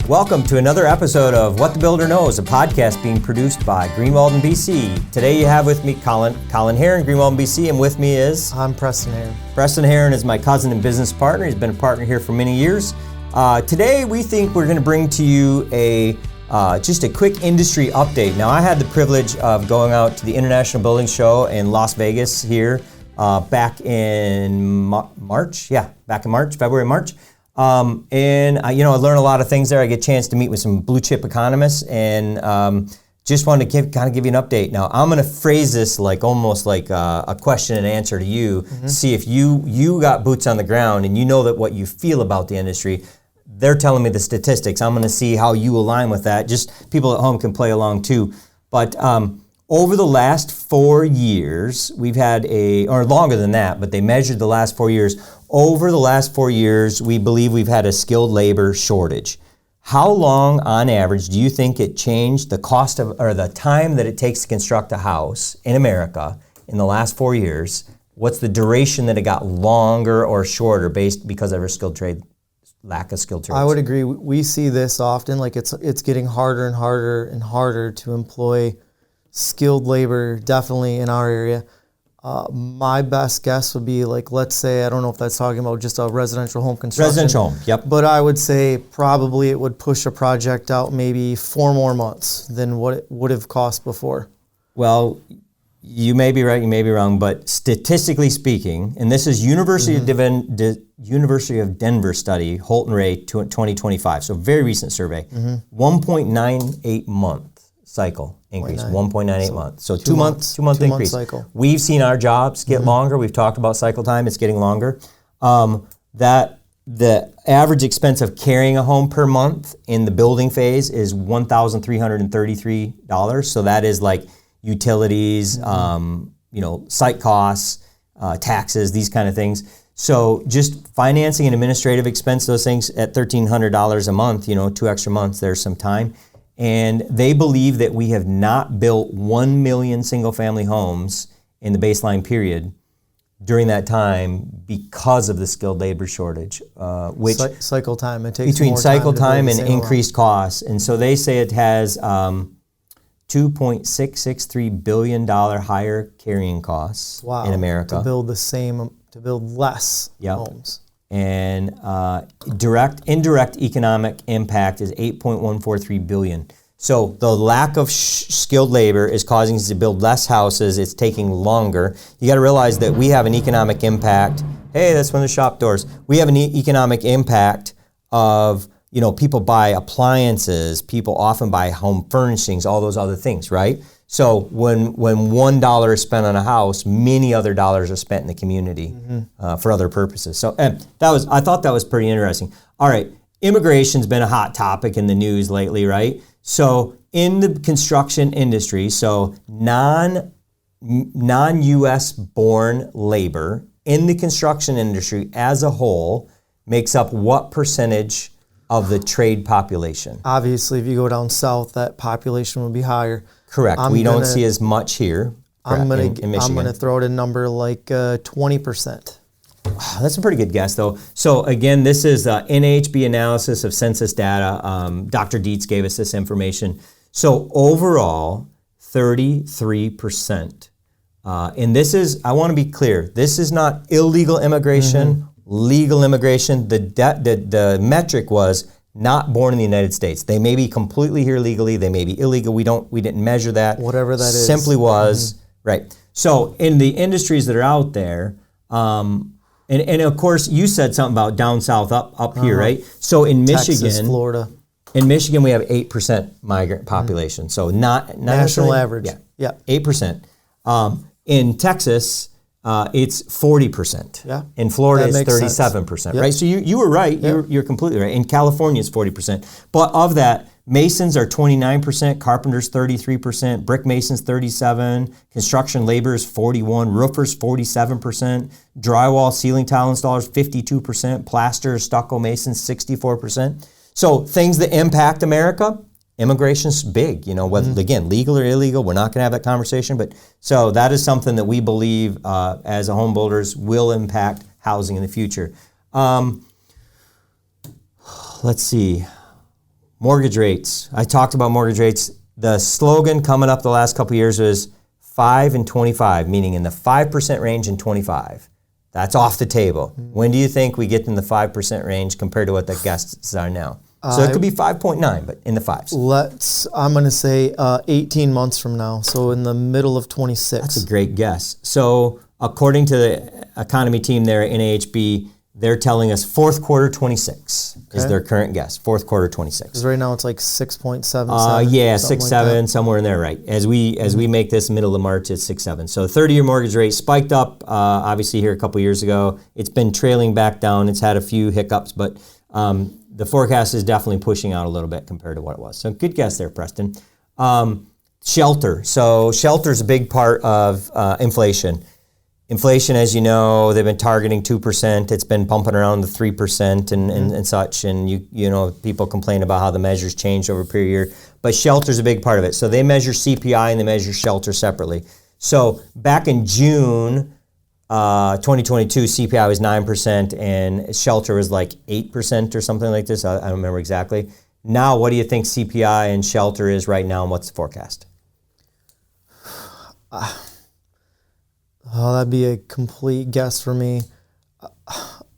Welcome to another episode of What the Builder Knows, a podcast being produced by Greenwald, BC. Today you have with me Colin Herren, Greenwald, BC, and with me is... I'm Preston Herren. Preston Herren is my cousin and business partner. He's been a partner here for many years. Today we think we're going to bring to you just a quick industry update. Now, I had the privilege of going out to the International Building Show in Las Vegas here back in March. Yeah, back in March, February, March. And I learned a lot of things there. I get a chance to meet with some blue chip economists, and just wanted to give you an update. Now, I'm going to phrase this almost like a question and answer to you. See if you got boots on the ground and you know that what you feel about the industry. They're telling me the statistics. I'm going to see how you align with that. Just people at home can play along too. But over the last 4 years, we've had or longer than that, but they measured the last 4 years. Over the last 4 years, we believe we've had a skilled labor shortage. How long, on average, do you think it changed the cost of, or the time that it takes to construct a house in America in the last 4 years? What's the duration that it got longer or shorter because of our lack of skilled trades? I would agree. We see this often, it's getting harder and harder and harder to employ skilled labor, definitely in our area. My best guess would be let's say, I don't know if that's talking about just a residential home construction. Residential home, yep. But I would say probably it would push a project out maybe 4 more months than what it would have cost before. Well, you may be right, you may be wrong, but statistically speaking, and this is University of Denver study, Holt and Ray 2025, so very recent survey, 1.98 month cycle increase, 1.98 months. So two month increase. Cycle. We've seen our jobs get longer. We've talked about cycle time. It's getting longer. That the average expense of carrying a home per month in the building phase is $1,333. So that is like utilities, site costs, taxes, these kind of things. So just financing and administrative expense, those things at $1,300 a month, 2 extra months, there's some time. And they believe that we have not built 1 million single-family homes in the baseline period during that time because of the skilled labor shortage, which cycle time. It takes between more cycle time and increased increased costs. And so they say it has $2.663 billion higher carrying costs in America to build less homes. And indirect economic impact is $8.143 billion. So the lack of skilled labor is causing us to build less houses. It's taking longer. You got to realize that we have an economic impact. Hey, that's one of the shop doors. We have an economic impact of, people buy appliances, people often buy home furnishings, all those other things, right? So when $1 is spent on a house, many other dollars are spent in the community for other purposes. So I thought that was pretty interesting. All right, immigration's been a hot topic in the news lately, right? So in the construction industry, so non-U.S. born labor in the construction industry as a whole makes up what percentage of the trade population? Obviously, if you go down south, that population will be higher. Correct. We don't see as much here in Michigan. I'm going to throw out a number 20%. That's a pretty good guess, though. So again, this is NAHB analysis of census data. Dr. Dietz gave us this information. So overall, 33%. And this is, I want to be clear, this is not illegal immigration, legal immigration. The metric was not born in the United States. They may be completely here legally. They may be illegal. We didn't measure that. Whatever that is. Simply was, right. So in the industries that are out there, and of course you said something about down south up here, right? So in Michigan, Texas, Florida. In Michigan we have 8% migrant population. So not national average. Yeah. 8%. In Texas, it's 40%. Yeah. In Florida, it's 37%. Yep. Right. So you were right. Yep. You're completely right. In California, it's 40%. But of that, masons are 29%, carpenters 33%, brick masons 37%, construction laborers 41%, roofers 47%, drywall ceiling tile installers 52%, plasterers, stucco masons 64%. So things that impact America. Immigration's big, whether, again, legal or illegal, we're not going to have that conversation. But so that is something that we believe as a home builders will impact housing in the future. Let's see. Mortgage rates. I talked about mortgage rates. The slogan coming up the last couple of years was 5 and 25, meaning in the 5% range and 25. That's off the table. When do you think we get in the 5% range compared to what the guests are now? So it could be 5.9, but in the fives. I'm going to say 18 months from now, so in the middle of 26. That's a great guess. So according to the economy team there at NAHB, they're telling us fourth quarter 26 is their current guess. Fourth quarter 26. Because right now it's like 6.77. Yeah, 6.7, somewhere in there, right? As we make this middle of March, it's 6.7. So 30-year mortgage rate spiked up, obviously here a couple years ago. It's been trailing back down. It's had a few hiccups, but the forecast is definitely pushing out a little bit compared to what it was. So good guess there, Preston. Shelter. So shelter is a big part of inflation. Inflation, as you know, they've been targeting 2%. It's been bumping around the 3% and such. And you know, people complain about how the measures changed over a period of year. But shelter's a big part of it. So they measure CPI and they measure shelter separately. So back in June 2022, CPI was 9% and shelter was like 8% or something like this. I don't remember exactly. Now, what do you think CPI and shelter is right now, and what's the forecast? Oh, that'd be a complete guess for me.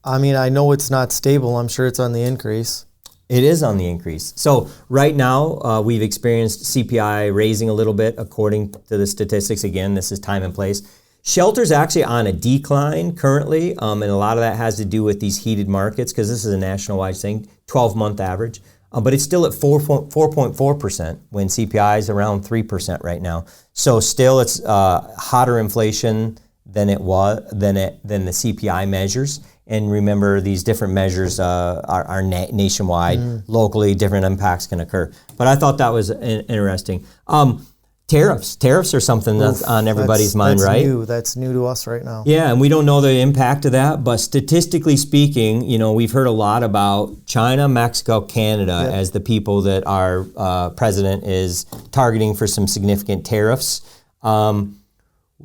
I mean, I know it's not stable. I'm sure it's on the increase. It is on the increase. So right now, we've experienced CPI raising a little bit according to the statistics. Again, this is time and place. Shelter's actually on a decline currently, and a lot of that has to do with these heated markets because this is a national-wide thing, 12-month average. But it's still at 4.4% when CPI is around 3% right now. So still, it's hotter inflation than the CPI measures. And remember, these different measures are nationwide. Locally, different impacts can occur. But I thought that was interesting. Tariffs are something that's on everybody's mind, right? That's new to us right now. Yeah, and we don't know the impact of that, but statistically speaking, you know, we've heard a lot about China, Mexico, Canada as the people that our president is targeting for some significant tariffs.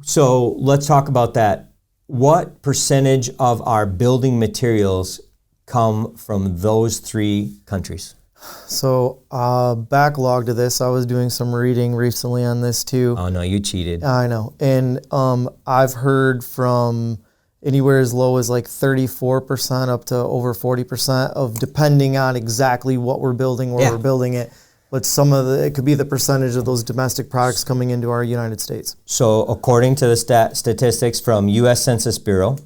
So let's talk about that. What percentage of our building materials come from those three countries? So, backlog to this, I was doing some reading recently on this too. Oh no, you cheated. I know. And I've heard from anywhere as low as like 34% up to over 40% of depending on exactly what we're building, where we're building it. But it could be the percentage of those domestic products coming into our United States. So according to the statistics from U.S. Census Bureau,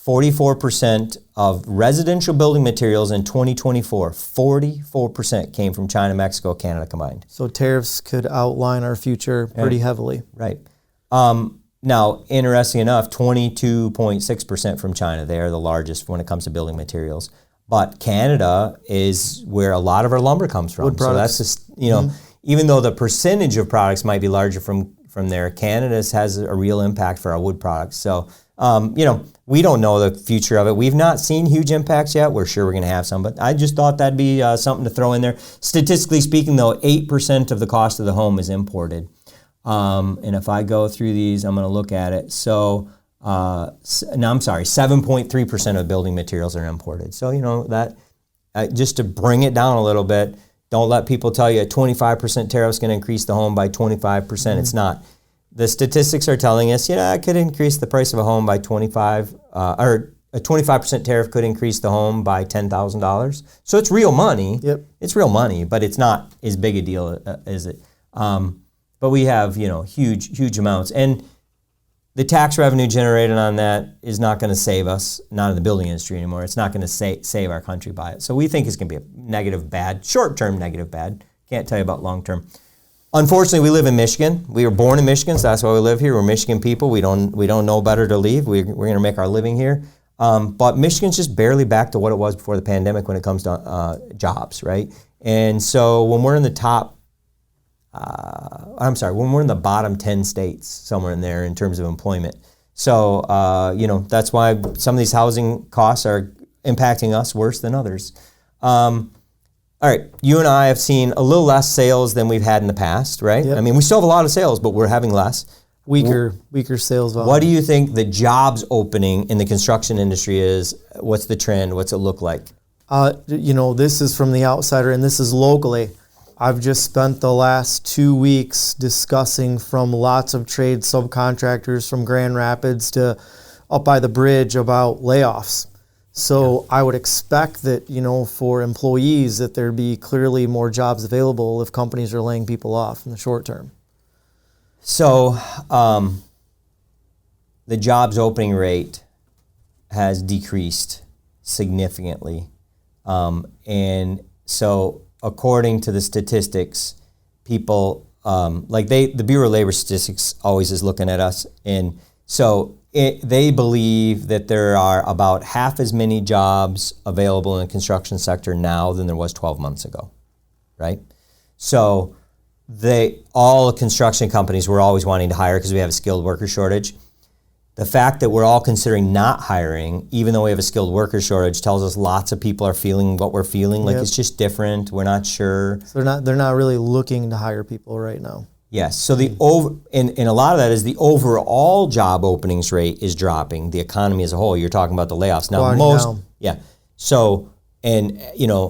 44% of residential building materials in 2024, 44% came from China, Mexico, Canada combined. So tariffs could outline our future pretty heavily. Right. Now, interesting enough, 22.6% from China. They are the largest when it comes to building materials. But Canada is where a lot of our lumber comes from. Wood products. So that's just, you know, even though the percentage of products might be larger from there, Canada has a real impact for our wood products. So, you know, we don't know the future of it. We've not seen huge impacts yet. We're sure we're going to have some, but I just thought that'd be something to throw in there. Statistically speaking, though, 8% of the cost of the home is imported. And if I go through these, I'm going to look at it. So, 7.3% of building materials are imported. So, you know, that just to bring it down a little bit, don't let people tell you a 25% tariff is going to increase the home by 25%. It's not. The statistics are telling us, it could increase the price of a home by 25, or a 25% tariff could increase the home by $10,000. So it's real money. Yep. It's real money, but it's not as big a deal as it. But we have, huge amounts. And the tax revenue generated on that is not going to save us, not in the building industry anymore. It's not going to save our country by it. So we think it's going to be a negative bad, short-term negative bad. Can't tell you about long-term. Unfortunately, we live in Michigan. We were born in Michigan, so that's why we live here. We're Michigan people. We don't know better to leave. We're going to make our living here. But Michigan's just barely back to what it was before the pandemic when it comes to jobs, right? And so when we're in the when we're in the bottom 10 states, somewhere in there in terms of employment. So, that's why some of these housing costs are impacting us worse than others. All right, you and I have seen a little less sales than we've had in the past, right? Yep. I mean, we still have a lot of sales, but we're having less. Weaker sales volume. What do you think the jobs opening in the construction industry is? What's the trend? What's it look like? This is from the outsider, and this is locally. I've just spent the last 2 weeks discussing from lots of trade subcontractors from Grand Rapids to up by the bridge about layoffs. So I would expect that, for employees, that there'd be clearly more jobs available if companies are laying people off in the short term. So the jobs opening rate has decreased significantly. And so according to the statistics, people, the Bureau of Labor Statistics always is looking at us. And so they believe that there are about half as many jobs available in the construction sector now than there was 12 months ago, right? So all construction companies were always wanting to hire because we have a skilled worker shortage. The fact that we're all considering not hiring, even though we have a skilled worker shortage, tells us lots of people are feeling what we're feeling. Like it's just different. We're not sure. So they're not really looking to hire people right now. Yes. So and a lot of that is the overall job openings rate is dropping. The economy as a whole. You're talking about the layoffs now. Down. Yeah. So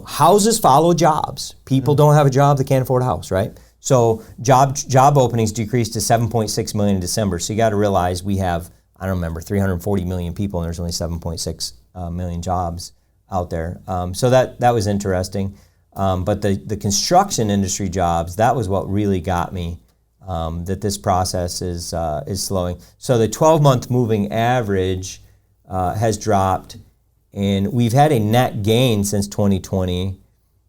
houses follow jobs. People don't have a job, they can't afford a house, right? So job openings decreased to 7.6 million in December. So you got to realize we have, I don't remember, 340 million people, and there's only 7.6 million jobs out there. So that was interesting. But the construction industry jobs, that was what really got me. That this process is slowing. So the 12-month moving average has dropped, and we've had a net gain since 2020,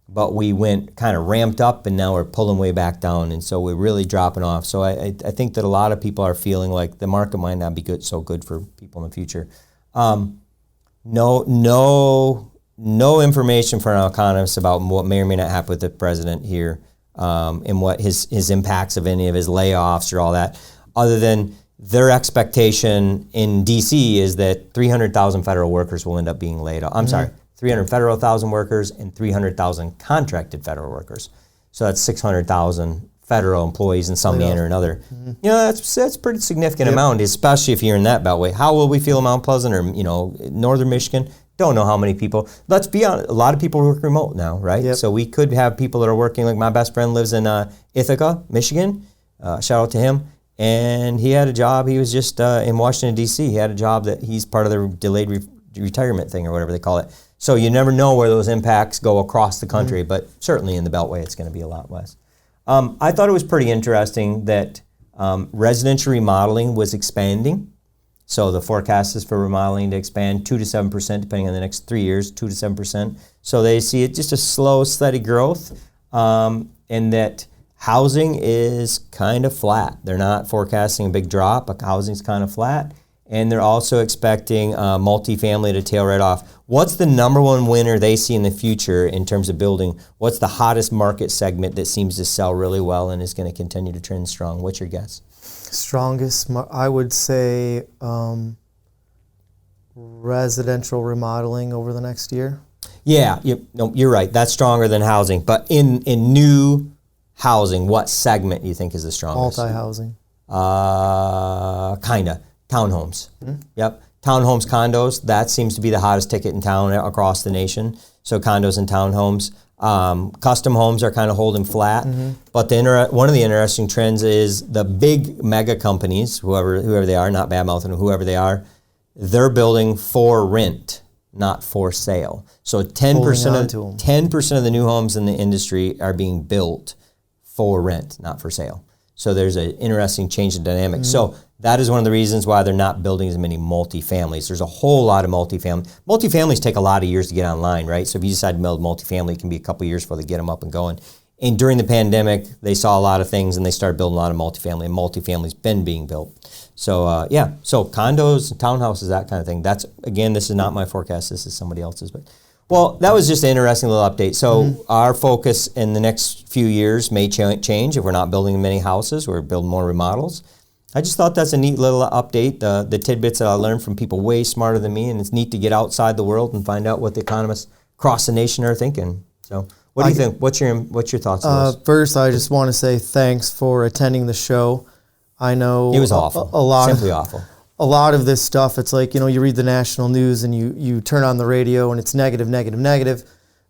but we went kind of ramped up, and now we're pulling way back down, and so we're really dropping off. So I think that a lot of people are feeling like the market might not be so good for people in the future. No information from our economists about what may or may not happen with the president here. And what his impacts of any of his layoffs or all that, other than their expectation in D.C. is that 300,000 federal workers will end up being laid off. I'm sorry, 300,000 workers and 300,000 contracted federal workers. So that's 600,000 federal employees in some manner or another. That's a pretty significant amount, especially if you're in that beltway. How will we feel in Mount Pleasant or northern Michigan? Don't know how many people. Let's be honest, a lot of people work remote now, right? Yep. So we could have people that are working, like my best friend lives in Ithaca, Michigan. Shout out to him. And he had a job. He was just in Washington, D.C. He had a job that he's part of the delayed retirement thing or whatever they call it. So you never know where those impacts go across the country, but certainly in the Beltway it's going to be a lot less. I thought it was pretty interesting that residential remodeling was expanding. So the forecast is for remodeling to expand 2 to 7%, depending on the next 3 years, 2 to 7%. So they see it just a slow, steady growth, and that housing is kind of flat. They're not forecasting a big drop, but housing's kind of flat. And they're also expecting multifamily to tail right off. What's the number one winner they see in the future in terms of building? What's the hottest market segment that seems to sell really well and is going to continue to trend strong? What's your guess? Strongest, I would say residential remodeling over the next year. Yeah, you're right. That's stronger than housing. But in new housing, what segment do you think is the strongest? Multi-housing. Kind of. Townhomes. Yep. Townhomes, condos, that seems to be the hottest ticket in town across the nation. So condos and townhomes. Custom homes are kind of holding flat. But one of the interesting trends is the big mega companies, whoever they are, not bad-mouthing, whoever they are, they're building for rent, not for sale. So 10% of the new homes in the industry are being built for rent, not for sale. So there's an interesting change in dynamics. So that is one of the reasons why they're not building as many multifamilies. There's a whole lot of multifamily. Multifamilies take a lot of years to get online, right? So if you decide to build multifamily, it can be a couple of years before they get them up and going. And during the pandemic, they saw a lot of things and they started building a lot of multifamily, and multifamily's been being built. So so condos, townhouses, that kind of thing. That's, again, this is not my forecast. This is somebody else's. But well, that was just an interesting little update. So our focus in the next few years may change. If we're not building many houses, we're building more remodels. I just thought that's a neat little update, the tidbits that I learned from people way smarter than me, and it's neat to get outside the world and find out what the economists across the nation are thinking. So what do you think? What's your thoughts on this? First, I just want to say thanks for attending the show. I know it was awful. Simply awful. a lot of this stuff, it's like, you read the national news and you turn on the radio and it's negative, negative, negative.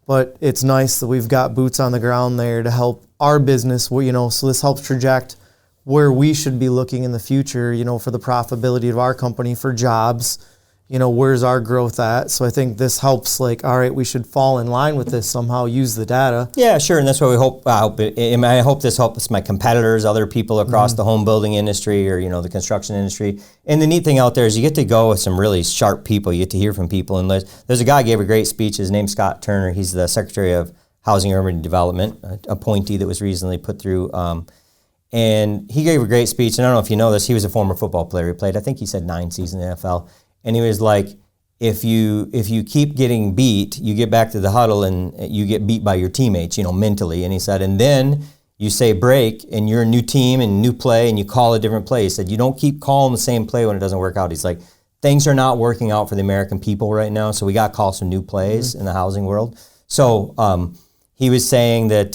But it's nice that we've got boots on the ground there to help our business, so this helps project where we should be looking in the future, for the profitability of our company, for jobs, where's our growth at? So I think this helps, all right, we should fall in line with this somehow, use the data. Yeah, sure, and that's what we hope. I hope this helps my competitors, other people across the home building industry or, the construction industry. And the neat thing out there is you get to go with some really sharp people. You get to hear from people. And there's a guy who gave a great speech. His name's Scott Turner. He's the Secretary of Housing and Urban Development, appointee that was recently put through. And he gave a great speech. And I don't know if you know this, he was a former football player. He played, I think he said 9 seasons in the NFL. And he was like, if you keep getting beat, you get back to the huddle and you get beat by your teammates, mentally. And he said, and then you say break and you're a new team and new play and you call a different play. He said, you don't keep calling the same play when it doesn't work out. He's like, things are not working out for the American people right now, so we got to call some new plays in the housing world. So he was saying that,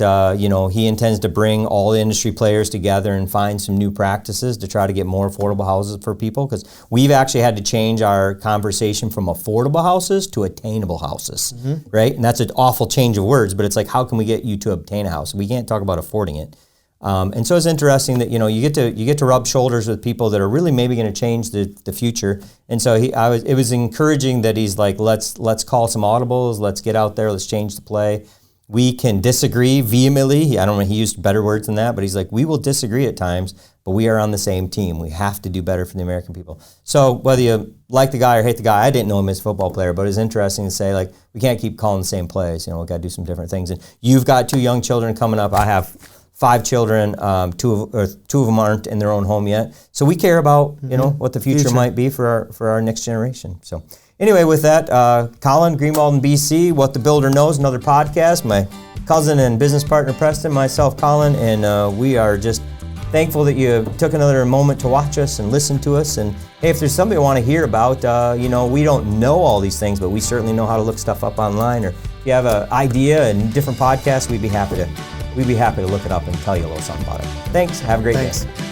he intends to bring all the industry players together and find some new practices to try to get more affordable houses for people, because we've actually had to change our conversation from affordable houses to attainable houses, right? And that's an awful change of words, but it's like, how can we get you to obtain a house? We can't talk about affording it. And so it's interesting that, you get to rub shoulders with people that are really maybe going to change the future. And so it was encouraging that he's like, let's call some audibles, let's get out there, let's change the play. We can disagree vehemently. I don't know, he used better words than that, but he's like, we will disagree at times, but we are on the same team. We have to do better for the American people. So whether you like the guy or hate the guy, I didn't know him as a football player, but it's interesting to say, we can't keep calling the same plays. We've got to do some different things. And you've got 2 young children coming up. I have 5 children. 2 of them aren't in their own home yet. So we care about, what the future might be for our next generation. So anyway, with that, Colin, Greenwald, BC, What the Builder Knows, another podcast. My cousin and business partner, Preston, myself, Colin, and we are just thankful that you took another moment to watch us and listen to us. And hey, if there's something you want to hear about, we don't know all these things, but we certainly know how to look stuff up online. Or if you have an idea and different podcasts, we'd be happy to look it up and tell you a little something about it. Thanks. Have a great day.